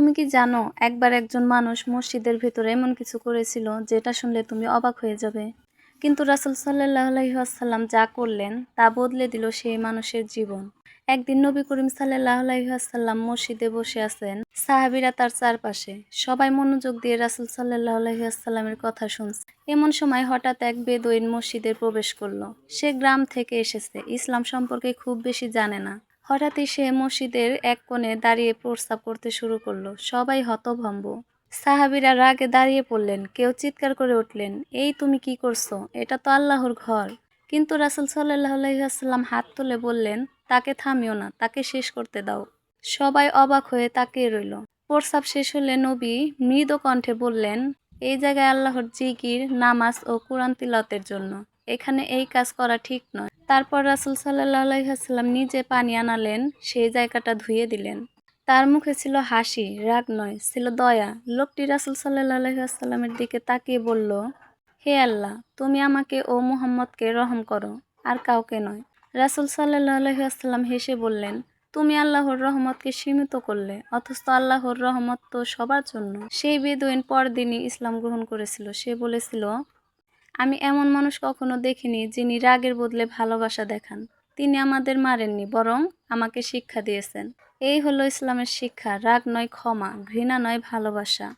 তুমি কি জানো একবার একজন মানুষ মসজিদের ভেতরে এমন কিছু করেছিল যেটা শুনলে তুমি অবাক হয়ে যাবে। কিন্তু রাসূল সাল্লাল্লাহু আলাইহি ওয়াসাল্লাম যা করলেন তা বদলে দিল সেই মানুষের জীবন। একদিন নবী করিম সাল্লাল্লাহু আলাইহি ওয়াসাল্লাম মসজিদে বসে আছেন, সাহাবীরা তার চারপাশে, সবাই মনোযোগ দিয়ে রাসূল সাল্লাল্লাহু আলাইহি ওয়াসাল্লামের কথা শুনছে। এমন সময় হঠাৎ এক বেদুইন মসজিদে প্রবেশ করলো। সে গ্রাম থেকে এসেছে, ইসলাম সম্পর্কে খুব বেশি জানে না। হঠাৎই সে মসজিদের এক কোণে দাঁড়িয়ে প্রস্রাব করতে শুরু করলো। সবাই হতভম্ব। সাহাবীরা রাগে দাঁড়িয়ে পড়লেন, কেউ চিৎকার করে উঠলেন, এই তুমি কি করছো? এটা তো আল্লাহর ঘর। কিন্তু রাসূল সাল্লাল্লাহু আলাইহি ওয়াসাল্লাম হাত তুলে বললেন, তাকে থামিও না, তাকে শেষ করতে দাও। সবাই অবাক হয়ে তাকিয়ে রইল। প্রস্রাব শেষ হলে নবী মৃদু কণ্ঠে বললেন, এই জায়গায় আল্লাহর জিকির, নামাজ ও কুরআন তিলাওয়াতের জন্য, এখানে এই কাজ করা ঠিক নয়। তারপর রাসূল সাল্লাল্লাহু আলাইহি ওয়াসাল্লাম নিজে পানি আনালেন, সেই জায়গাটা ধুয়ে দিলেন। তার মুখে ছিল হাসি, রাগ নয়, ছিল দয়া। লোকটি রাসূল সাল্লাল্লাহু আলাইহি ওয়াসাল্লামের দিকে তাকিয়ে বলল, হে আল্লাহ, তুমি আমাকে ও মুহাম্মদকে রহম করো, আর কাউকে নয়। রাসূল সাল্লাল্লাহু আলাইহি ওয়াসাল্লাম হেসে বললেন, তুমি আল্লাহর রহমতকে সীমিত করলে, অথচ আল্লাহর রহমত তো সবার জন্য। সেই বেদুইন পরদিনই ইসলাম গ্রহণ করেছিল। সে বলেছিল, আমি এমন মানুষ কখনো দেখিনি যিনি রাগের বদলে ভালোবাসা দেখান। তিনি আমাদের মারেননি, বরং আমাকে শিক্ষা দিয়েছেন। এই হলো ইসলামের শিক্ষা, রাগ নয় ক্ষমা, ঘৃণা নয় ভালোবাসা।